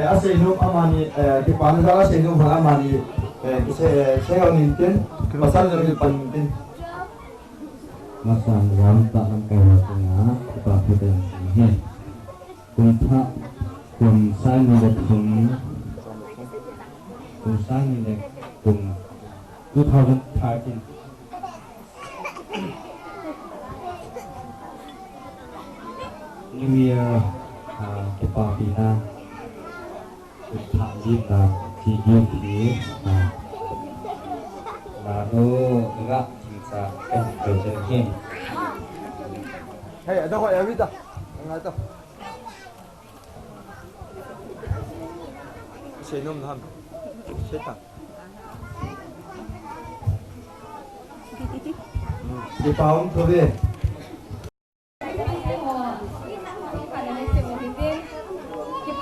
asenum amani ke panada asenum hang amani se sengang nintin pasal dari pantin masang ram tak angkai tengah kepada yang ini kumpa kumsai nilai kumsai nilai kum 2013 New Year kepada kita TGP lalu enggak bisa kerja Hey, ada kok ya Vita? Enggak tahu. Senum ham. Setan. Di paung tu be.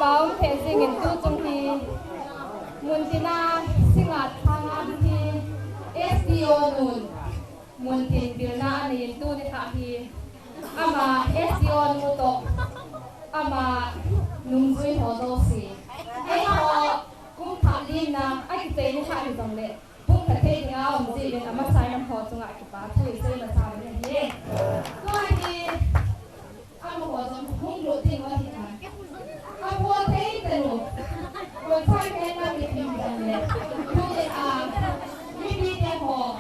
Paung facing into jongki muntina singat hangat ki SDO nun muntin bilna ani into di thaki ama SDO nu to ama nungzui hodosi ho kum thali na ai te ni thaki dongle kum thate nga umji ben ama sai nam ho chunga ki pa thui se ma sa ne hi ko ai ama ho jong hung lo ti wa hi na Aku thấy từ rồi phải cái nó bị hình thành này, tôi đi theo họ,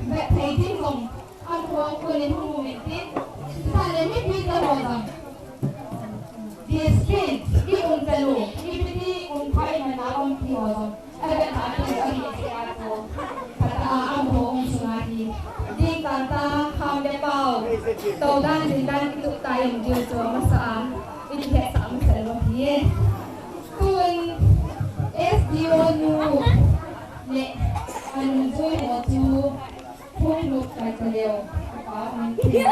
vậy thấy tin không, anh họ vừa lên một mình tin, ta lên đi theo họ rằng, đi street đi cùng từ đi cùng phải mà nào ông thì họ rằng, ai biết là tôi ở địa chỉ anh họ, kata anh họ ông sungai di kata hamil bau, tàu dan itu tayang dia cuma masaan. Ini kayak sama saya dia. Kun SDO nu le anu zui ho tu pun lu kai keleo apa mungkin.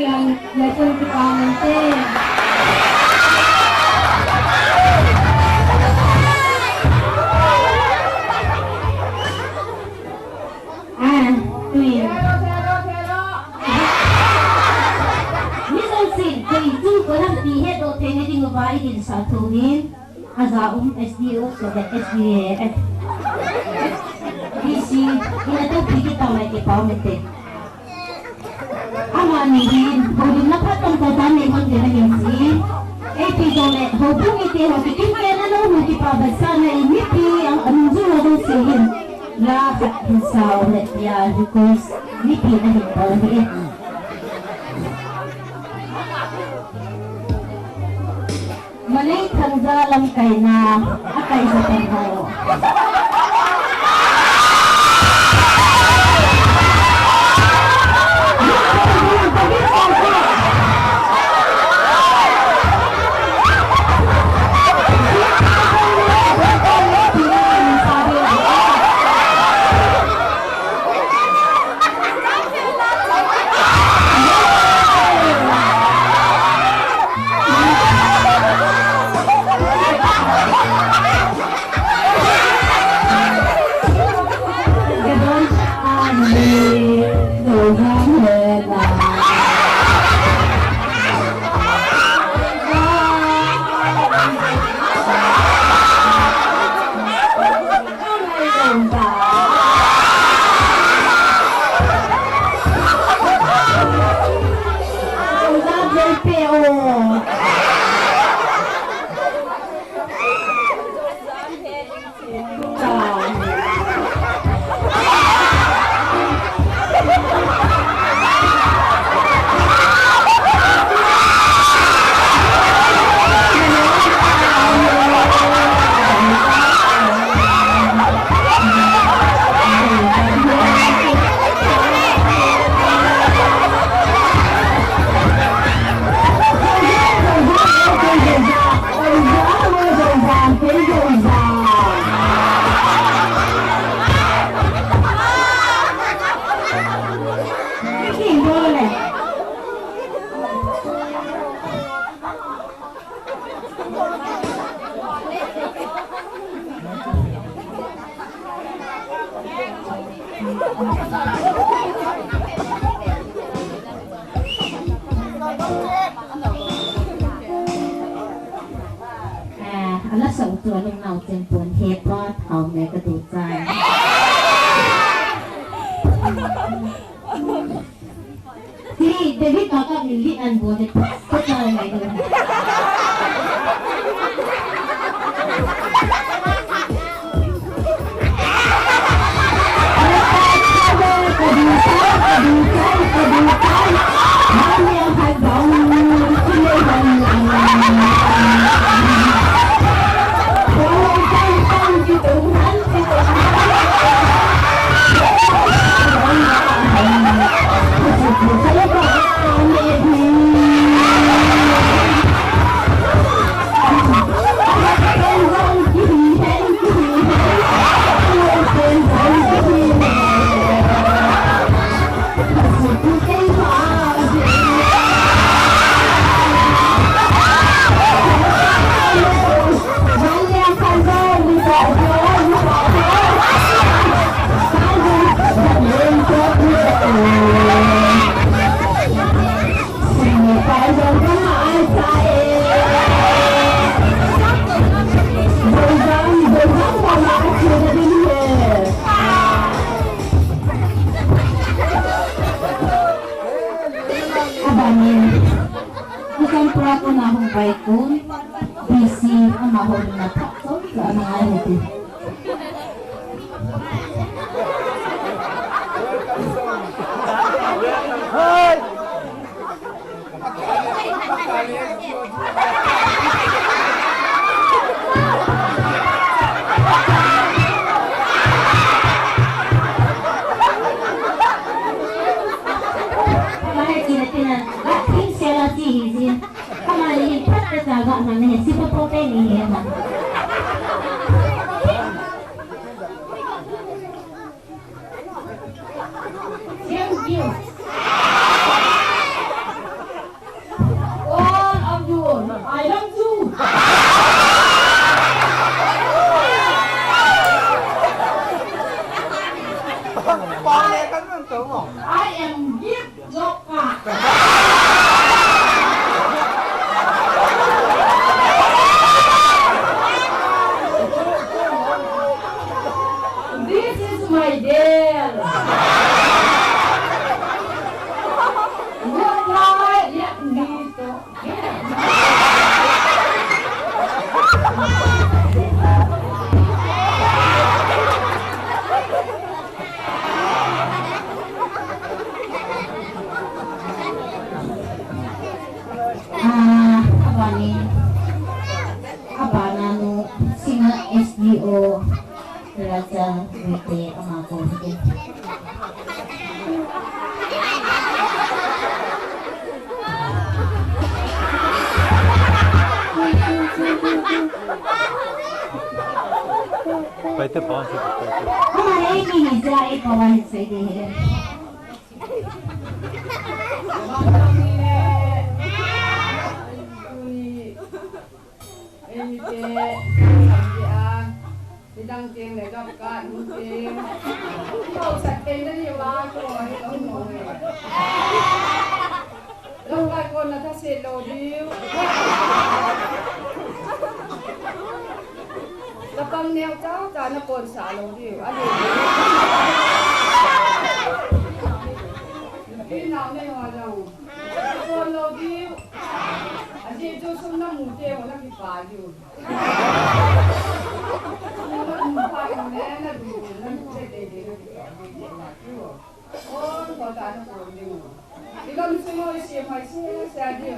yang yaitu kita nanti对。你说是可以做个他毕业都听你听个话，一定上头呢。SDO sudah SDF. Di sini ini tu pergi tahu lagi tahu mesti. Aman ni, kalau nak patut kau memang jangan mesti. Episode hubung itu hubung kita nak hubung kita bersama ini yang anjur ada sehingga lah insau ya because ni kita ni boleh. Malay tangga lang kay na akay sa tempo.แล้วส่งตัวลงเนาเต็มปวนเทปว่าเท่าแม่กระดูกใจที่เดวิดก็ต้องมีลิอันบัวเนี่ยก็เจอไหนดู Paite pass it. हमारे एक ही हिस्सा एक हवा हिस्से के हैं đang tiền để gặp cả những tiền cậu sạch tiền đó nhiều ba rồi ông ngồi lâu vài con là ta sẽ đồ điêu là con neo cháu cả nó còn xả đồ điêu anh đi nào đây hòa đồng con đồ điêu anh đi cho xuống năm mùa tiêu nó bị phá điêu Ikan semua siapa saya dia,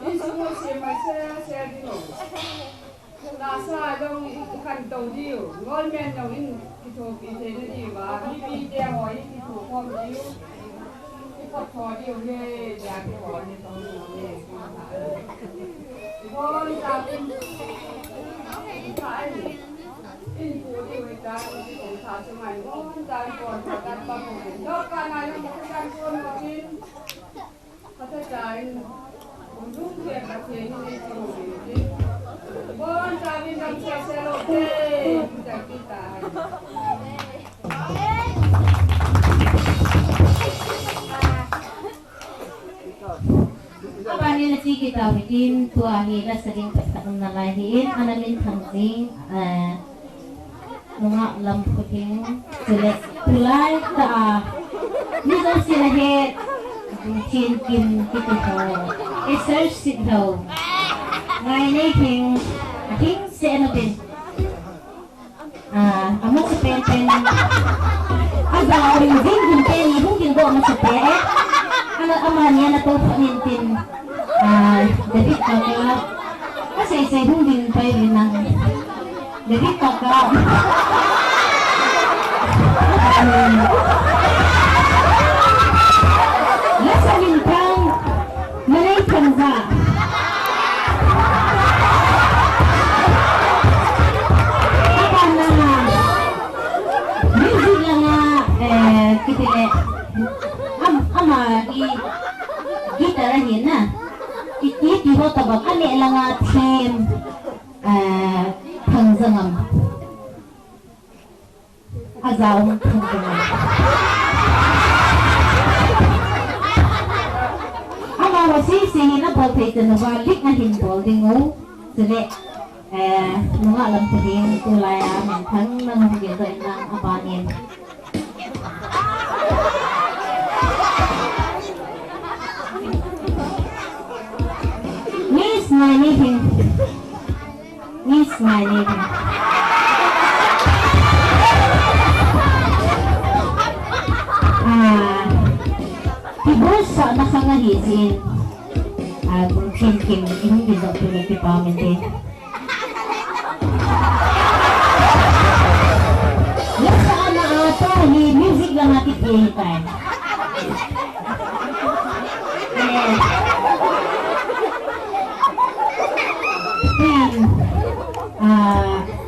ini semua siapa saya dia. Rasa dong ikan tahu dia, ngolmen dong ini kita pilih dia, bibi dia hoi kita pom dia, kita pom dia ni jadi pom ni tahu ni. Pom tapi kai ini boleh kita kita tak semai pom dan pom dan pom. Dok kan ada bukan pom mungkin. Kata cair, untuk dia kata ini tu. Bon, kami nak selok kita. apa ni nasi kita bikin tua hira sering pertama nalahin analin tangting nunga lam puting selek tulai ta ni dah silahet chin kim kita ho research sit ho ngai nei thing se na tin amo se pen ada orang ding pen ni mungkin go amo se pen ana amanya na to panintin David kakak kasi sa hindi pa rin ng David kakak nasa lintang malay kanza apa na music lang nga kitile ama gitarahin na Iti ho tabak ani lang team pangzangam azawang pangzangam ama wasi sihin na bol pete na balik na hinbol dingo sili mga alam ko din tulay mantang nang hugito ng abanin Miss my name. Tibus sa nakangahisin. Kung kim yung ginok pinagpipamin din. Yung saan na ito, music lang natin pinitay.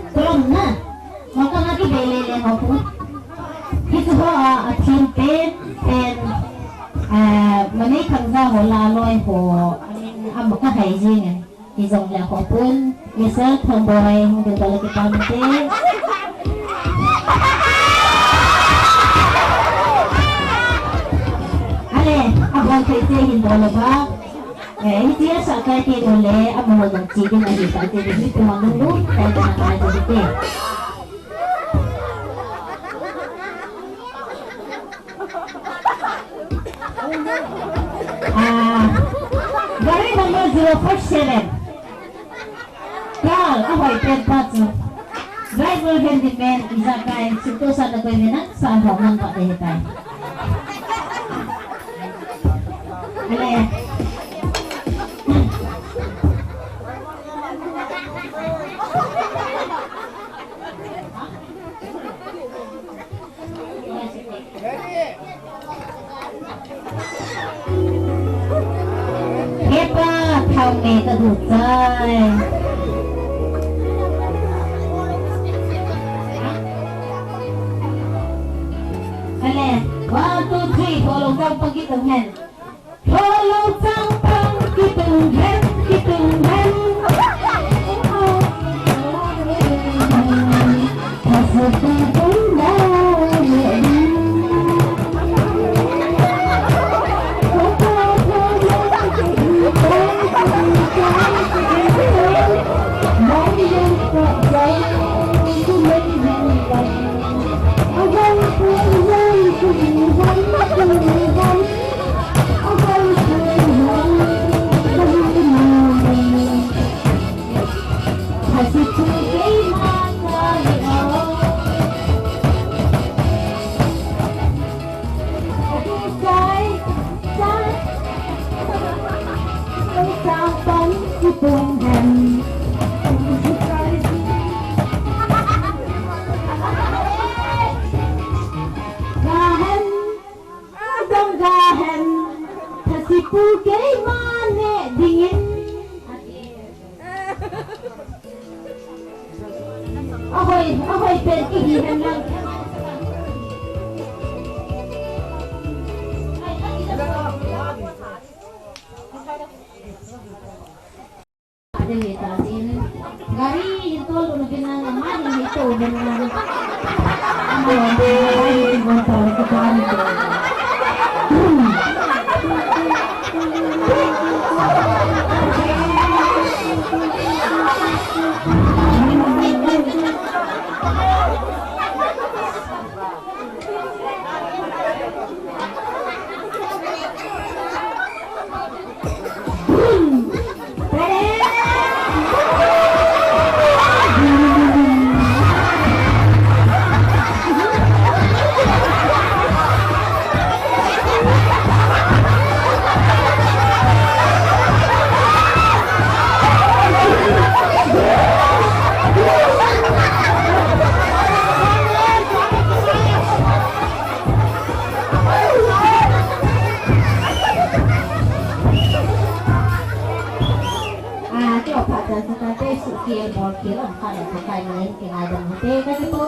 Tulong na maka nga kibelele mo po ito ho team pen manay kangza ho laloy ho maka hygiene izong la ho pun misal tomboy hindi talaga pamite ale abang kaite hindi wala ba Hindi sa kaya ule ang mga nagsigil na dito at hindi tumanulog kahit na nakakita dito. Gari number 047 Carl, ahoy, Fred Patso Driver handyman, isa kain sintusan na kaibinan sa hongang patihitay Ale Hepa thao mẹ ta đủ chơi 2, 3 tolong jang pagkitang hen. Tolong jang pagkitang hen, kitang hen. Ahoy, pergi lang. Ada kita sini. Gari itu mungkin naman itu benar. Suka suka suki bol kilo, kalau suka lain kena ada mute, kasi po,